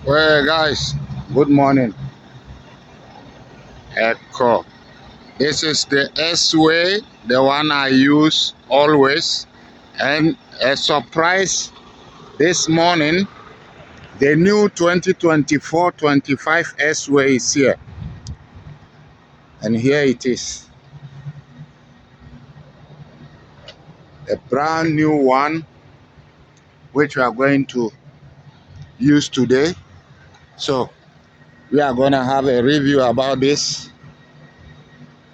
Well, guys, good morning. Echo. This is the S-Way, the one I use always. And a surprise this morning, the new 2024-25 S-Way is here. And here it is. A brand new one, which we are going to use today. So we are going to have a review about this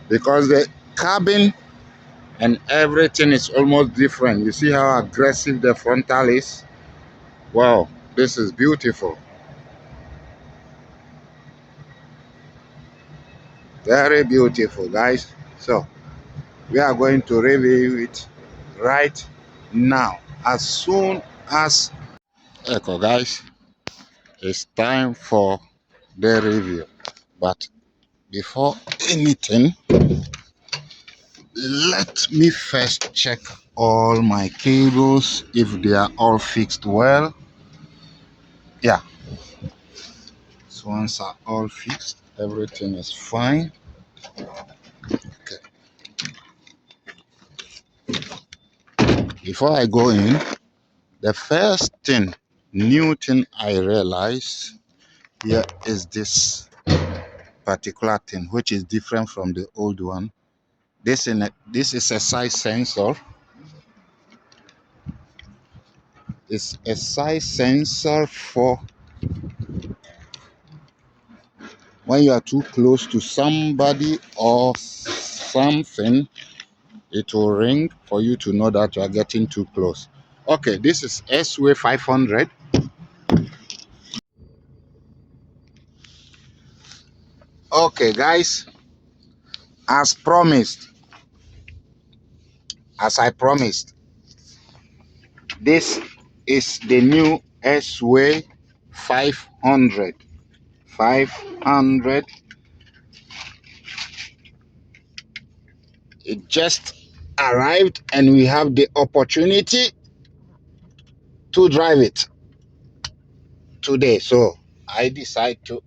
because the cabin and everything is almost different. You see how aggressive the frontal is? Wow, this is beautiful. Very beautiful, guys. So we are going to review it right now. As soon as Echo, guys, it's time for the review. But before anything, let me first check all my cables if they are all fixed well. Yeah, so once are all fixed, everything is fine. Okay. Before I go in, the first thing, new thing I realized here is this particular thing, which is different from the old one. This is a size sensor. It's a size sensor for when you are too close to somebody or something, it will ring for you to know that you are getting too close. Okay, this is S-Way 500. Okay, guys, as promised, as I promised, this is the new S-Way 500. 500. It just arrived and we have the opportunity to drive it today. So I decide to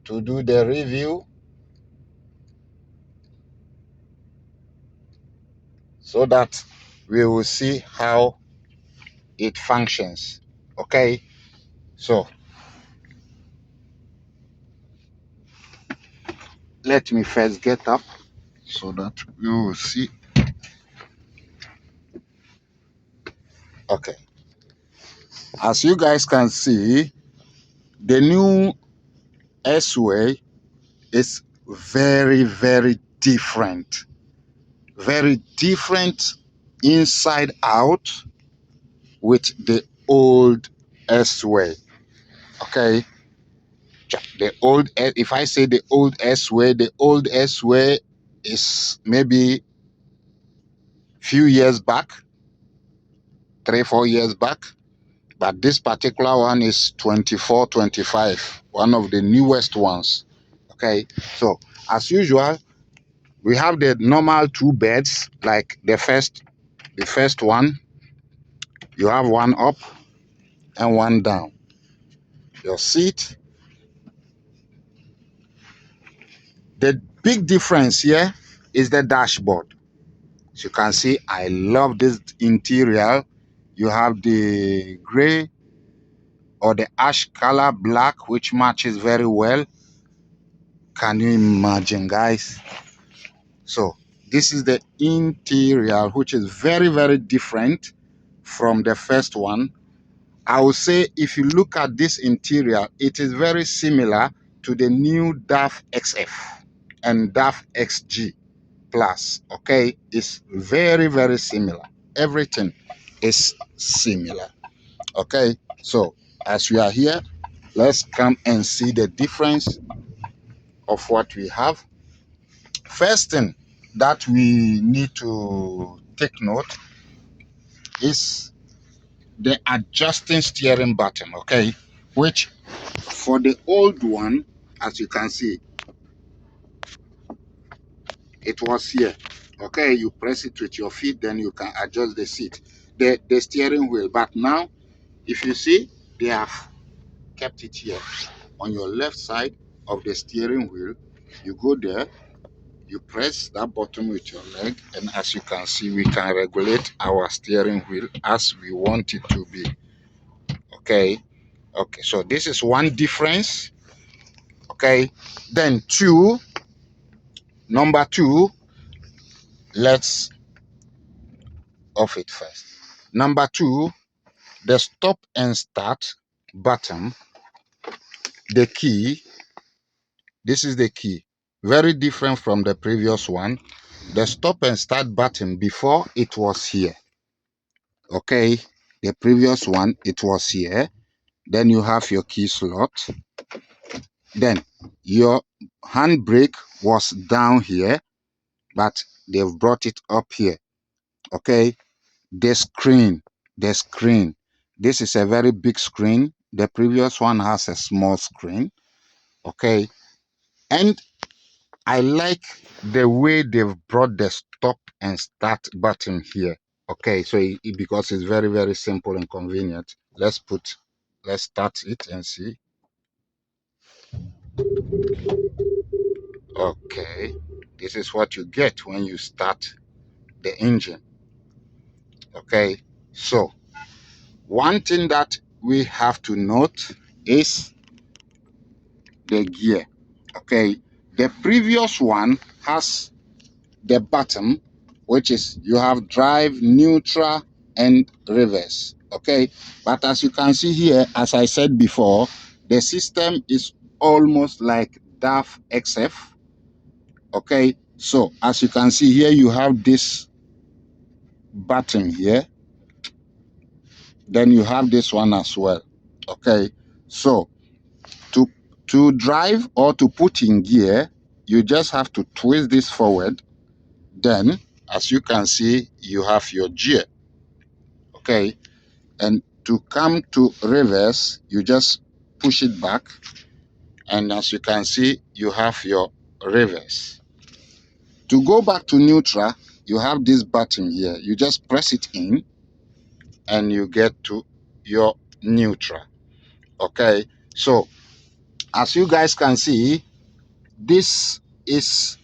do the review so that we will see how it functions. Okay, so let me first get up so that you will see. Okay, as you guys can see, the new S-Way is very different. Very different inside out with the old S-Way. Okay, the old, if I say the old S-Way, the old S-Way is maybe few years back, 3-4 years back, but this particular one is 24-25, one of the newest ones. Okay, so as usual, we have the normal two beds, like the first one. You have one up and one down. Your seat. The big difference here is the dashboard. As you can see, I love this interior. You have the gray or the ash color black, which matches very well. Can you imagine, guys? So this is the interior, which is very different from the first one. I would say if you look at this interior, it is very similar to the new DAF XF and DAF XG Plus. Okay, it's very similar. Everything is similar. Okay, so as we are here, let's come and see the difference of what we have. First thing that we need to take note is the adjusting steering button, okay, which for the old one, as you can see, it was here. Okay, you press it with your feet, then you can adjust the seat, the steering wheel. But now, if you see, they have kept it here on your left side of the steering wheel. You go there, you press that button with your leg, and as you can see, we can regulate our steering wheel as we want it to be. Okay, so this is one difference. Okay, then number two, let's off it first. Number two, the stop and start button, the key. This is the key, very different from the previous one. The stop and start button, before it was here. Okay, the previous one, it was here. Then you have your key slot. Then your handbrake was down here, but they've brought it up here. Okay, the screen, this is a very big screen. The previous one has a small screen. Okay, and I like the way they've brought the stop and start button here. Okay, so because it's very, very simple and convenient. Let's start it and see. Okay, this is what you get when you start the engine. Okay, so one thing that we have to note is the gear. Okay, the previous one has the button, which is you have drive, neutral, and reverse. Okay, but as you can see here, as I said before, the system is almost like DAF XF. Okay, so as you can see here, you have this button here, then you have this one as well. Okay, so to drive or to put in gear, you just have to twist this forward. Then, as you can see, you have your gear. Okay, and to come to reverse, you just push it back, and as you can see, you have your reverse. To go back to neutral, you have this button here. You just press it in, and you get to your neutral. Okay, so as you guys can see, this is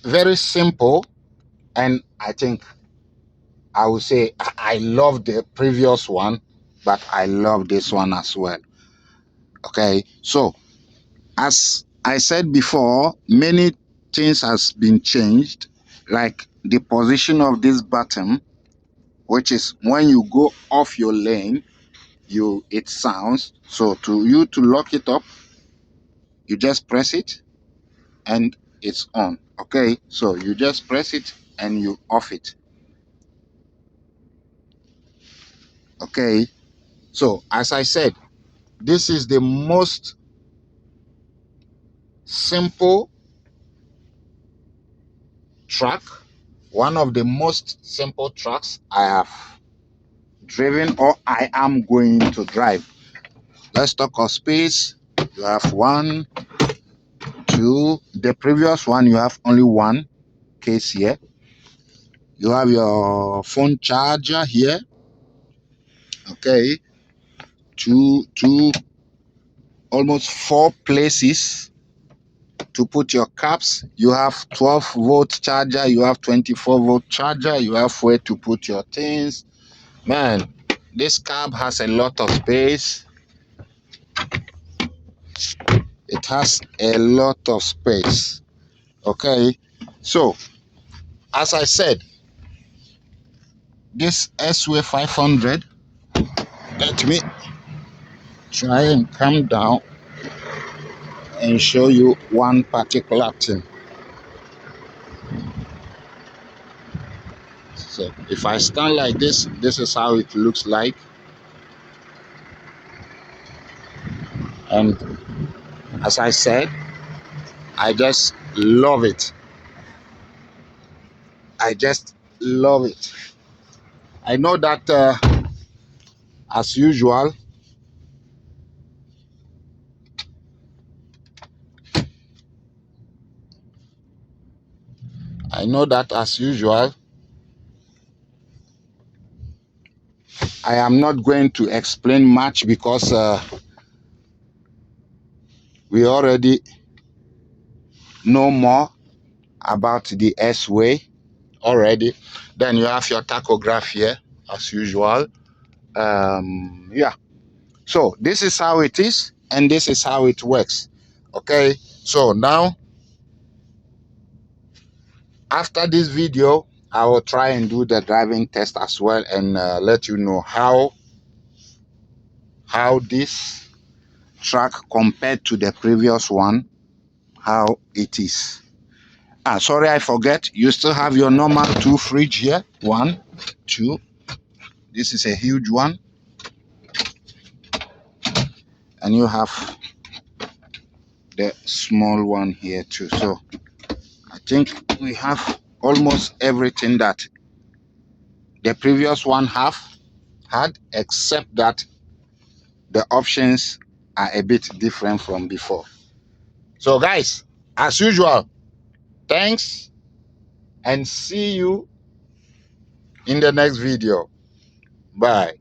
very simple, and I think I would say I love the previous one, but I love this one as well. Okay, so as I said before, many things has been changed, like the position of this button, which is when you go off your lane, it sounds. So to lock it up, you just press it and it's on. Okay, so you just press it and you off it. Okay, so as I said, this is the most simple track, one of the most simple tracks I have driven or I am going to drive. Let's talk of space. You have one, two. The previous one, you have only one case here. You have your phone charger here. Okay, two, almost four places to put your caps. You have 12-volt charger. You have 24-volt charger. You have where to put your things. Man, this cab has a lot of space. It has a lot of space. Okay, so as I said, this Sway 500, let me try and come down and show you one particular thing. So if I stand like this, this is how it looks like. And as I said, I just love it. I just love it. I know that as usual, I know that as usual, I am not going to explain much because we already know more about the S-Way already. Then you have your tachograph here as usual. Yeah, so this is how it is and this is how it works. Okay, so now after this video I will try and do the driving test as well and let you know how this track compared to the previous one, how it is. Sorry, I forget, you still have your normal 2 fridge here. 1, 2, this is a huge one, and you have the small one here too. So I think we have almost everything that the previous one had, except that the options are a bit different from before. So guys, as usual, thanks and see you in the next video. Bye.